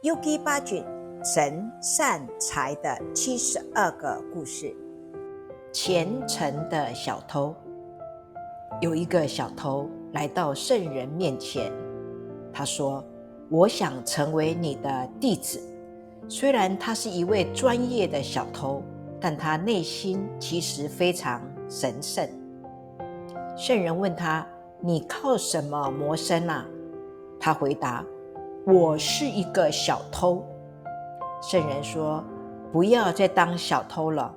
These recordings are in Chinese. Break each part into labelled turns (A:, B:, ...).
A: 优基八郡神善财的72个故事。虔诚的小偷。有一个小偷来到圣人面前，他说：我想成为你的弟子。虽然他是一位专业的小偷，但他内心其实非常神圣。圣人问他：你靠什么谋生啊？他回答：我是一个小偷。圣人说：不要再当小偷了。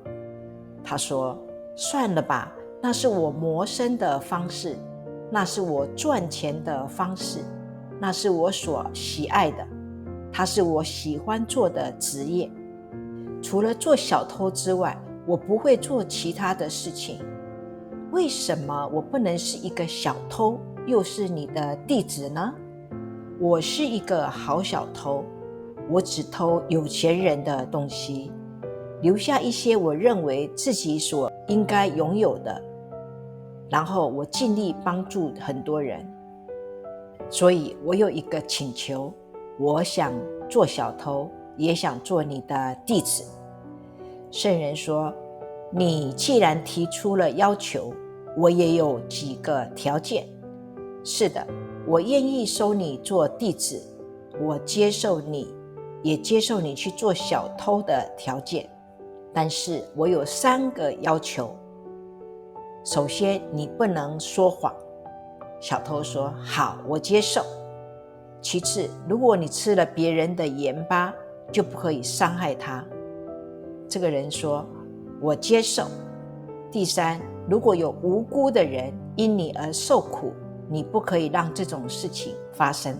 A: 他说：算了吧，那是我谋生的方式，那是我赚钱的方式，那是我所喜爱的，它是我喜欢做的职业。除了做小偷之外，我不会做其他的事情。为什么我不能是一个小偷，又是你的弟子呢？我是一个好小偷，我只偷有钱人的东西，留下一些我认为自己所应该拥有的，然后我尽力帮助很多人。所以我有一个请求，我想做小偷，也想做你的弟子。圣人说：你既然提出了要求，我也有几个条件。是的，我愿意收你做弟子，我接受你，也接受你去做小偷的条件。但是我有3个要求。首先，你不能说谎。小偷说：好，我接受。其次，如果你吃了别人的盐巴，就不可以伤害他。这个人说：我接受。第三，如果有无辜的人因你而受苦，你不可以让这种事情发生。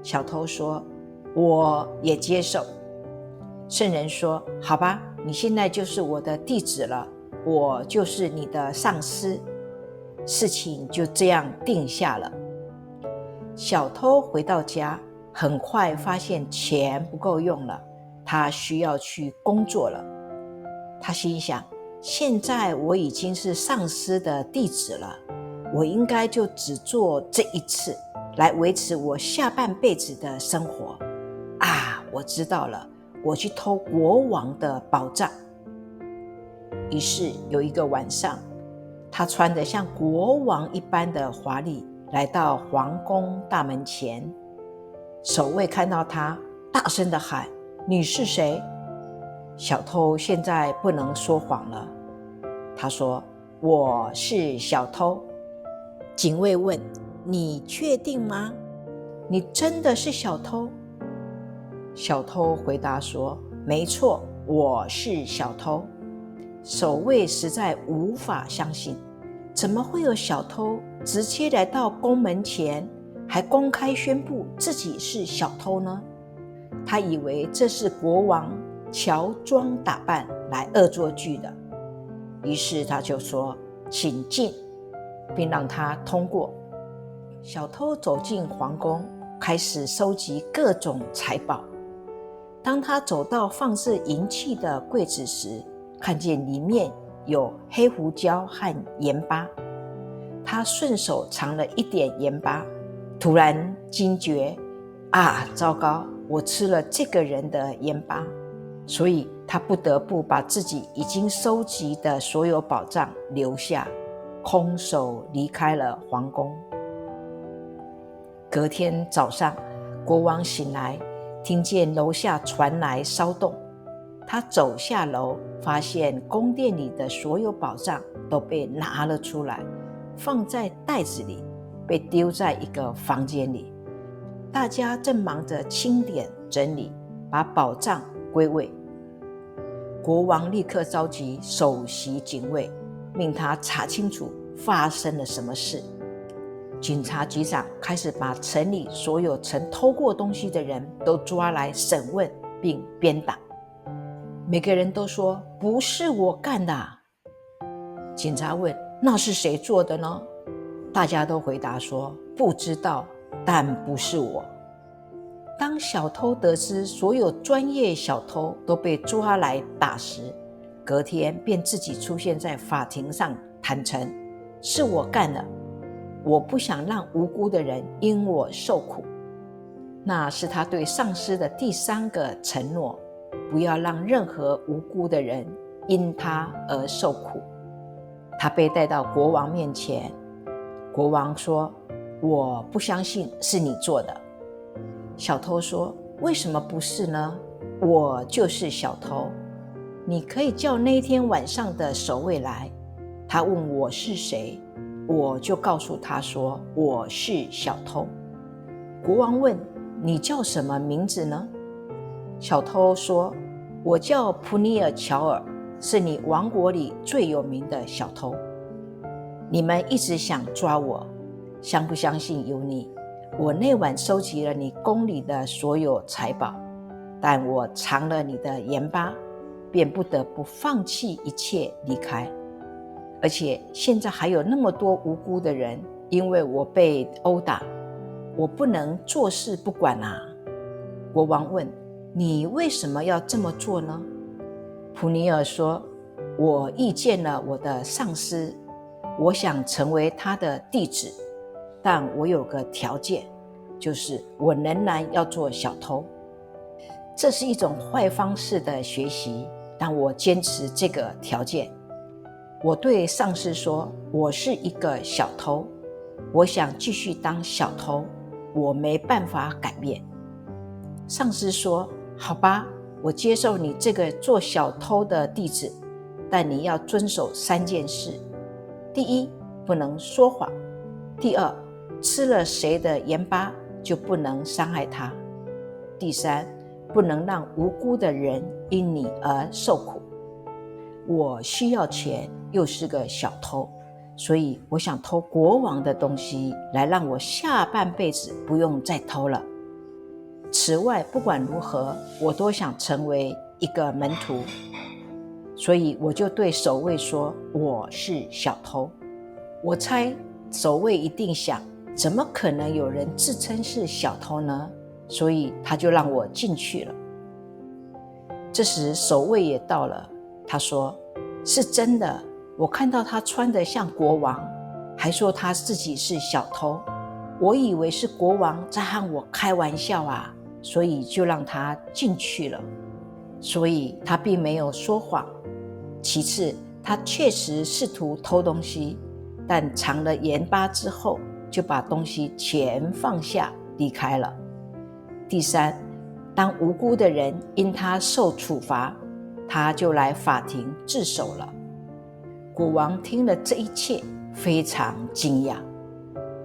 A: 小偷说：我也接受。圣人说：好吧，你现在就是我的弟子了，我就是你的上司。事情就这样定下了。小偷回到家，很快发现钱不够用了，他需要去工作了。他心想：现在我已经是上司的弟子了，我应该就只做这一次，来维持我下半辈子的生活。我知道了，我去偷国王的宝藏。于是有一个晚上，他穿得像国王一般的华丽，来到皇宫大门前。守卫看到他，大声地喊：你是谁？小偷现在不能说谎了，他说：我是小偷。警卫问：你确定吗？你真的是小偷？小偷回答说：没错，我是小偷。守卫实在无法相信，怎么会有小偷直接来到宫门前，还公开宣布自己是小偷呢？他以为这是国王乔装打扮来恶作剧的，于是他就说：请进，并让他通过。小偷走进皇宫，开始收集各种财宝。当他走到放置银器的柜子时，看见里面有黑胡椒和盐巴。他顺手藏了一点盐巴，突然惊觉：糟糕，我吃了这个人的盐巴。所以他不得不把自己已经收集的所有宝藏留下，空手离开了皇宫。隔天早上，国王醒来，听见楼下传来骚动。他走下楼，发现宫殿里的所有宝藏都被拿了出来，放在袋子里，被丢在一个房间里。大家正忙着清点整理，把宝藏归位。国王立刻召集首席警卫，命他查清楚发生了什么事。警察局长开始把城里所有曾偷过东西的人都抓来审问并鞭打。每个人都说：不是我干的。警察问：那是谁做的呢？大家都回答说：不知道，但不是我。当小偷得知所有专业小偷都被抓来打时，隔天便自己出现在法庭上，坦诚：是我干的，我不想让无辜的人因我受苦。那是他对上司的第3个承诺，不要让任何无辜的人因他而受苦。他被带到国王面前，国王说：我不相信是你做的。小偷说：为什么不是呢？我就是小偷。你可以叫那天晚上的守卫来，他问我是谁，我就告诉他说我是小偷。国王问：你叫什么名字呢？小偷说：我叫普尼尔乔尔，是你王国里最有名的小偷。你们一直想抓我，相不相信由你。我那晚收集了你宫里的所有财宝，但我尝了你的盐巴，便不得不放弃一切离开。而且现在还有那么多无辜的人因为我被殴打，我不能坐视不管啊。国王问：你为什么要这么做呢？普尼尔说：我遇见了我的上司，我想成为他的弟子，但我有个条件，就是我仍然要做小偷。这是一种坏方式的学习，但我坚持这个条件。我对上司说：我是一个小偷，我想继续当小偷，我没办法改变。上司说：好吧，我接受你这个做小偷的弟子，但你要遵守3件事。第一，不能说谎；第二，吃了谁的盐巴就不能伤害他；第三，不能让无辜的人因你而受苦。我需要钱，又是个小偷，所以我想偷国王的东西，来让我下半辈子不用再偷了。此外，不管如何，我都想成为一个门徒，所以我就对守卫说我是小偷。我猜守卫一定想，怎么可能有人自称是小偷呢？所以他就让我进去了。这时守卫也到了，他说：是真的，我看到他穿得像国王，还说他自己是小偷，我以为是国王在和我开玩笑啊，所以就让他进去了。所以他并没有说谎。其次，他确实试图偷东西，但尝了盐巴之后，就把东西全放下离开了。第三，当无辜的人因他受处罚，他就来法庭自首了。国王听了这一切，非常惊讶。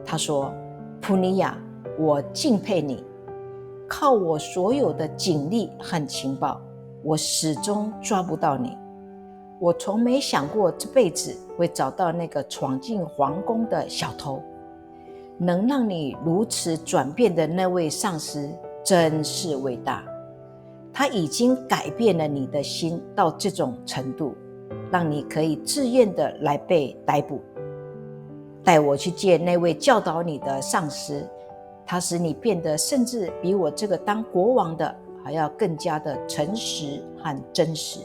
A: 他说：普尼亚，我敬佩你，靠我所有的警力和情报，我始终抓不到你。我从没想过这辈子会找到那个闯进皇宫的小偷。能让你如此转变的那位上司真是伟大，他已经改变了你的心到这种程度，让你可以自愿的来被逮捕。带我去见那位教导你的上司，他使你变得甚至比我这个当国王的还要更加的诚实和真实。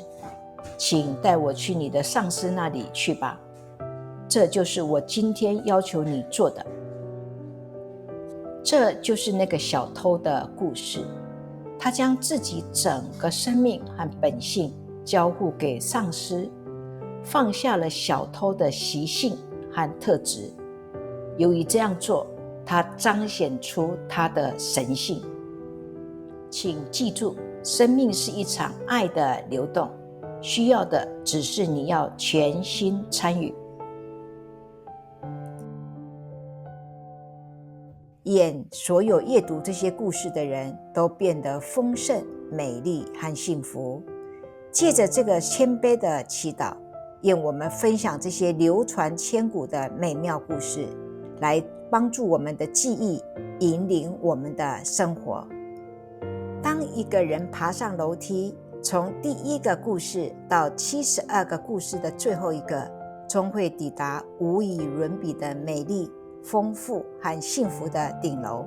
A: 请带我去你的上司那里去吧，这就是我今天要求你做的。这就是那个小偷的故事，他将自己整个生命和本性交付给上司，放下了小偷的习性和特质。由于这样做，他彰显出他的神性。请记住，生命是一场爱的流动，需要的只是你要全心参与。愿所有阅读这些故事的人都变得丰盛、美丽和幸福。借着这个谦卑的祈祷，愿我们分享这些流传千古的美妙故事，来帮助我们的记忆，引领我们的生活。当一个人爬上楼梯，从第一个故事到72个故事的最后一个，终会抵达无与伦比的美丽、丰富和幸福的顶楼。